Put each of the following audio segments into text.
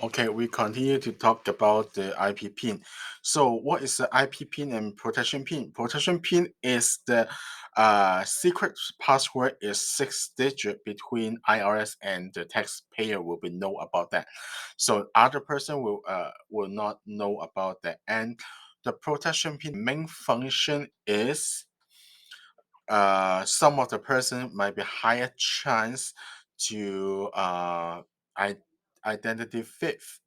Okay, we continue to talk about the IP pin. So, what is the IP pin and protection pin? Protection pin is the secret password is 6 digit between IRS and the taxpayer will be know about that. So, other person will not know about that. And the protection pin main function is some of the person might be higher chance to I- identity thief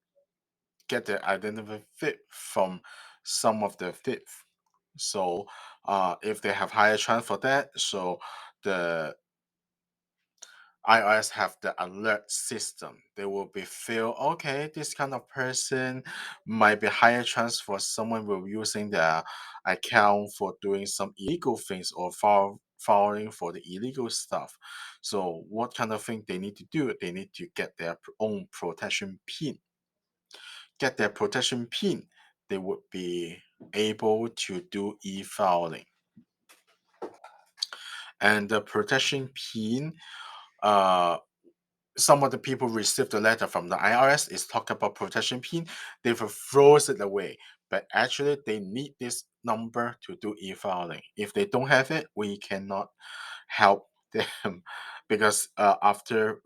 get the identity fit from some of the fifth. So if they have higher chance for that, so the iOS have the alert system. They will be feel okay. This kind of person might be higher chance for someone will using their account for doing some illegal things or following for the illegal stuff. So what kind of thing they need to do? They need to get their own protection pin get their protection pin, they would be able to do e-filing. And the protection pin, uh, some of the people received the letter from the IRS is talk about protection pin, they will throws it away. But actually, they need this number to do e-filing. If they don't have it, we cannot help them because after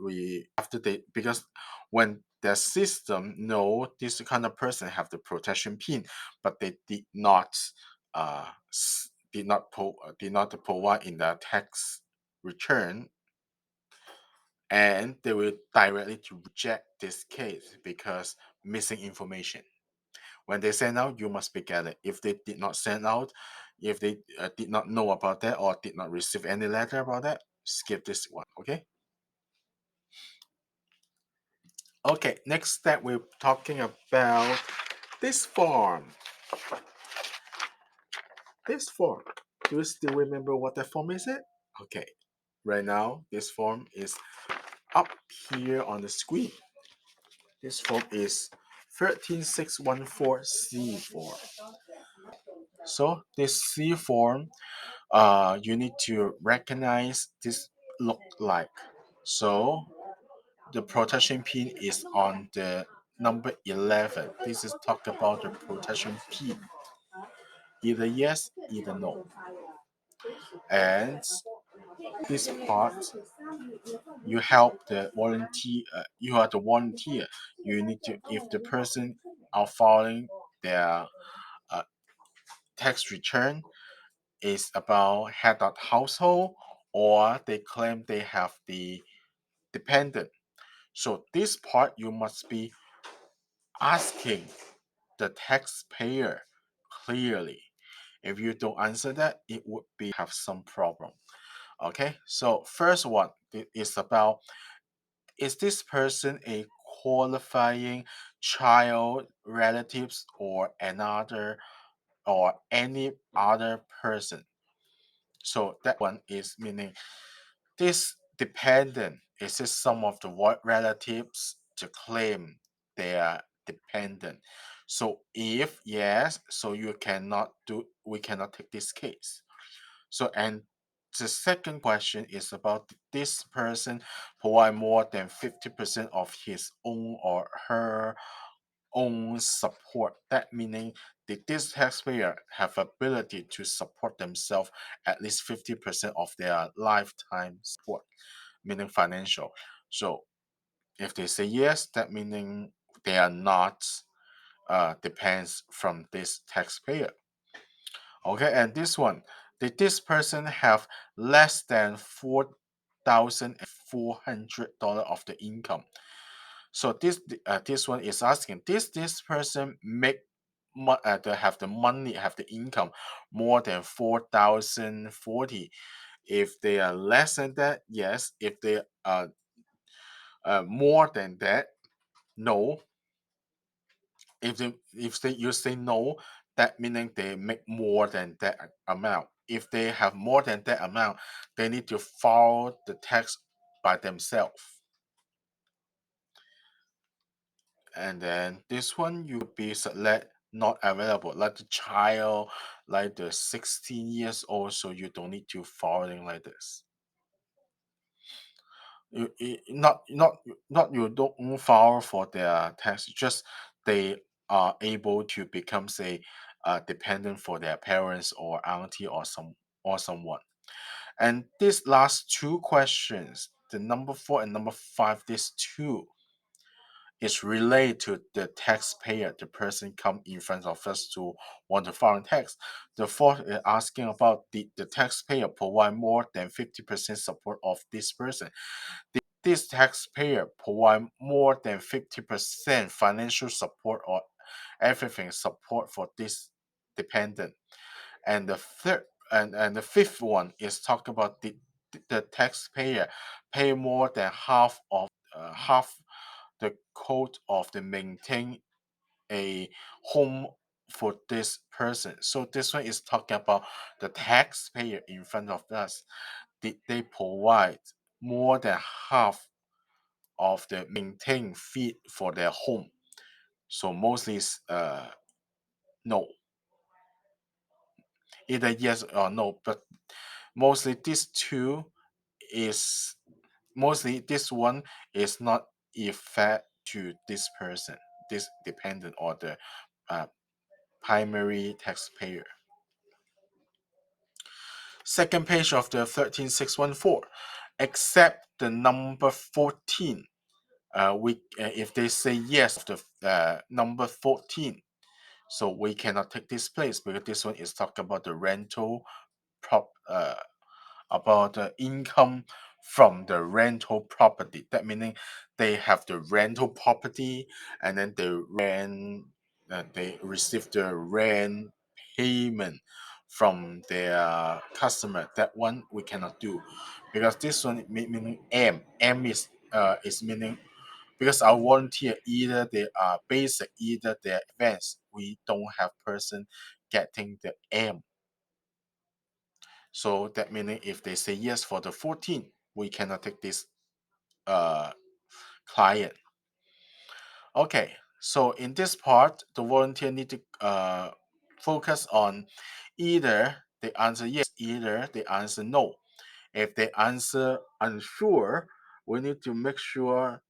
they because when the system know this kind of person have the protection pin, but they did not did not provide in the tax return, and they will directly to reject this case because missing information. When they send out, you must be get it. If they did not send out, if they did not know about that or did not receive any letter about that, skip this one. Okay. Okay. Next step, we're talking about this form. This form. Do you still remember what that form is? It okay. Right now, this form is up here on the screen. This form is 13614C4. So this C form, you need to recognize this look like. So the protection pin is on the number 11. This is talk about the protection pin. Either yes, either no. And this part, you help the volunteer. You are the volunteer. You need to, if the person are following their uh, tax return is about head of household or they claim they have the dependent. So this part you must be asking the taxpayer clearly. If you don't answer that, it would be have some problem. Okay, so first one is about is this person a qualifying child, relatives, or another or any other person? So that one is meaning this dependent is this some of the relatives to claim they are dependent. So if yes, so you cannot do we cannot take this case. So and the second question is about this person provide more than 50% of his own or her own support. That meaning did this taxpayer have ability to support themselves at least 50% of their lifetime support, meaning financial. So if they say yes, that meaning they are not depends from this taxpayer. Okay, and this one, did this person have less than $4,400 of the income? So this one is asking, this person make to have the money, have the income more than 4,040. If they are less than that, yes. If they are more than that, no. If you say no, that meaning they make more than that amount. If they have more than that amount, they need to file the tax by themselves. And then this one you be select not available, like the child, like the 16 years old, so you don't need to filing like this. Not you don't file for their tax, just they are able to become say dependent for their parents or auntie or someone. And these last two questions, the number 4 and number 5, these two is related to the taxpayer, the person come in front of us to want to file tax. The fourth is asking about the taxpayer provide more than 50% support of this person. This taxpayer provide more than 50% financial support or everything support for this dependent. And the third and the fifth one is talk about the taxpayer pay more than half the cost of the maintain a home for this person. So this one is talking about the taxpayer in front of us. Did they provide more than half of the maintain fee for their home? So mostly is no, either yes or no. But mostly these two is mostly this one is not effect to this person, this dependent or the uh, primary taxpayer. Second page of the 13614, except the number 14. We if they say yes of the number 14, so we cannot take this place because this one is talking about the rental prop about the income from the rental property. That meaning they have the rental property and then they receive the rent payment from their customer. That one we cannot do because this one meaning M is meaning because our volunteer either they are basic, either they're advanced. We don't have person getting the M. So that meaning if they say yes for the 14, we cannot take this uh, client. Okay, so in this part, the volunteer need to focus on either they answer yes, either they answer no. If they answer unsure, we need to make sure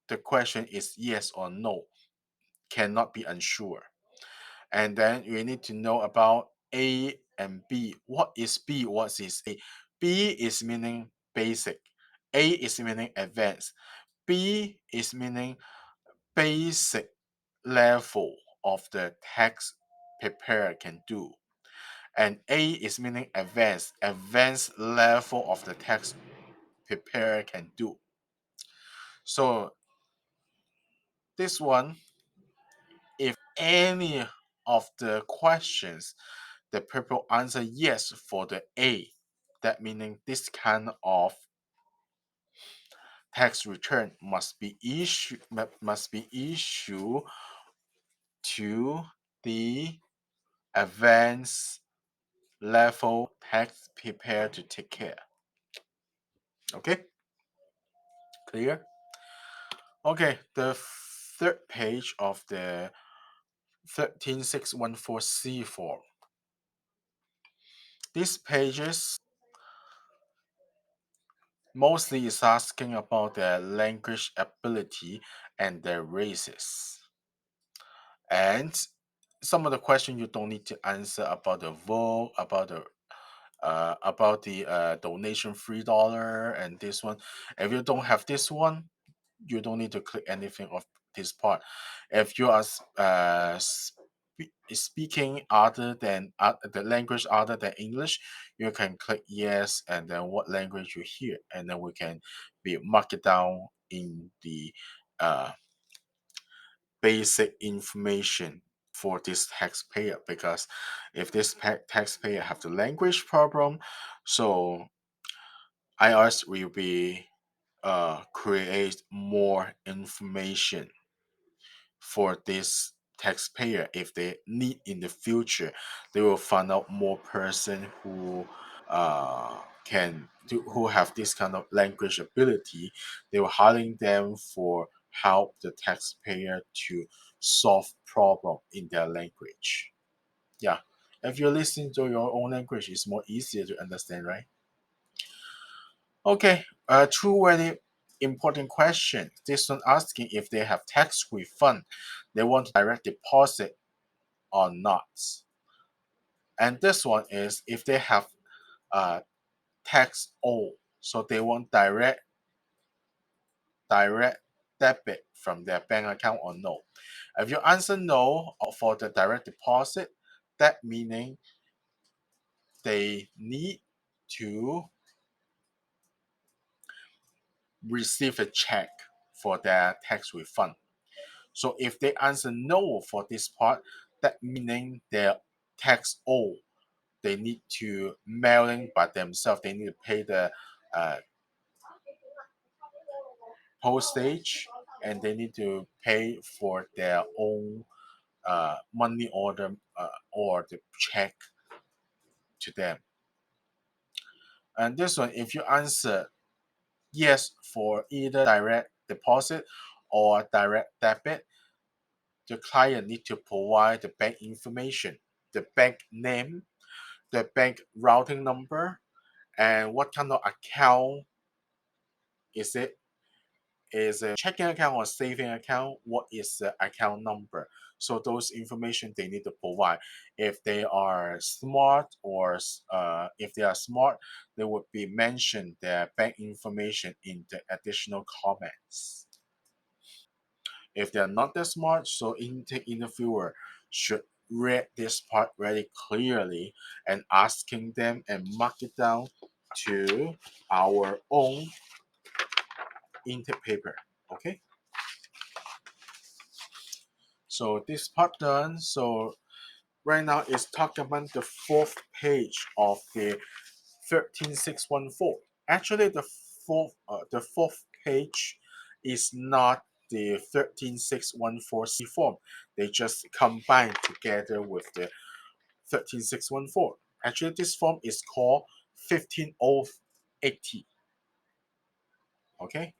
the question is yes or no, cannot be unsure. And then we need to know about A and B. What is B? What is A? B is meaning basic. A is meaning advanced. B is meaning basic level of the tax preparer can do. And A is meaning advanced, advanced level of the tax preparer can do. So this one, if any of the questions the people answer yes for the A, that meaning this kind of tax return must be issued to the advanced level tax prepared to take care. Okay, clear? Okay, the third page of the 13614C form. These pages mostly is asking about their language ability and their races. And some of the questions you don't need to answer about the vote, about the donation $3 and this one. If you don't have this one, you don't need to click anything of this part. If you are speaking other than the language other than English, you can click yes and then what language you hear, and then we can be mark it down in the uh, basic information for this taxpayer. Because if this taxpayer have the language problem, so IRS will be create more information for this taxpayer. If they need in the future, they will find out more person who can do, who have this kind of language ability. They will hiring them for help the taxpayer to solve problem in their language. Yeah, if you listen to your own language, it's more easier to understand, right? Okay, true value important question. This one asking if they have tax refund, they want direct deposit or not. And this one is if they have tax owed, so they want direct debit from their bank account or no. If you answer no for the direct deposit, that meaning they need to receive a check for their tax refund. So if they answer no for this part, that meaning their tax owed, they need to mailing by themselves. They need to pay the uh, postage, and they need to pay for their own money order or the check to them. And this one, if you answer yes for either direct deposit or direct debit, the client need to provide the bank information, the bank name, the bank routing number, and what kind of account is it. Is a checking account or saving account? What is the account number? So those information they need to provide. If they are smart or if they are smart, they would be mentioned their bank information in the additional comments. If they are not that smart, so intake interviewer should read this part very clearly and asking them and mark it down to our own intake paper. Okay. So this part done. So right now it's talking about the fourth page of the 13614. Actually, the fourth page is not the 13614 C form. They just combine together with the 13614. Actually, this form is called 15080. Okay,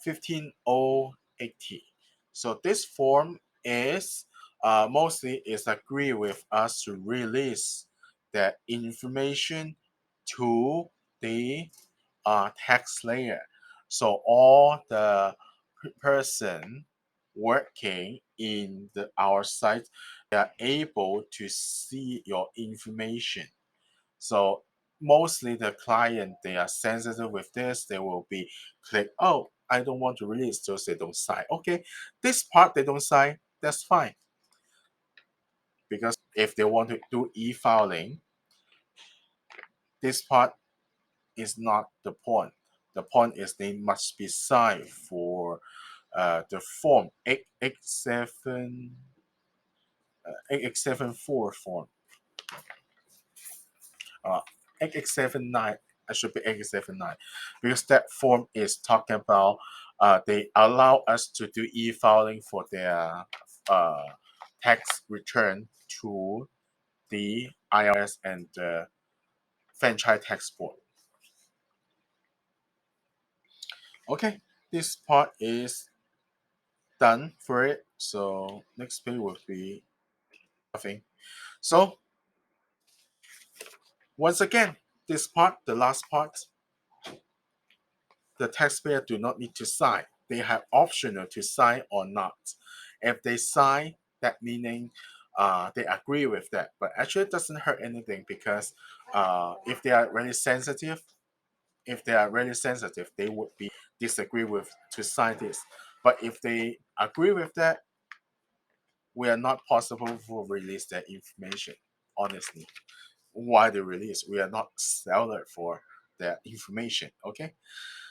15080. So this form is mostly is agree with us to release the information to the tax layer. So all the person working in our site, they are able to see your information. So mostly the client, they are sensitive with this. They will be click, oh, I don't want to release, so they don't sign. Okay, this part they don't sign, that's fine. Because if they want to do e-filing, this part is not the point. The point is they must be signed for the form 8874 form. 8879. I should be 8879 because that form is talking about they allow us to do e-filing for their uh, tax return to the IRS and the franchise tax board. Okay, this part is done for it. So next page will be nothing. So once again, this part, the last part, the taxpayer do not need to sign. They have optional to sign or not. If they sign, that meaning they agree with that. But actually, it doesn't hurt anything because if they are really sensitive, they would be disagree with to sign this. But if they agree with that, we are not possible to release that information. Honestly, why they release? We are not seller for that information. Okay.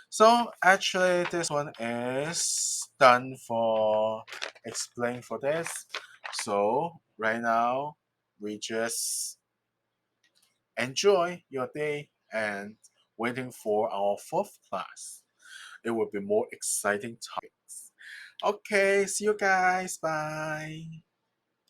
So actually, this one is done for explain for this. So right now, we just enjoy your day and waiting for our fourth class. It will be more exciting topics. Okay, see you guys. Bye.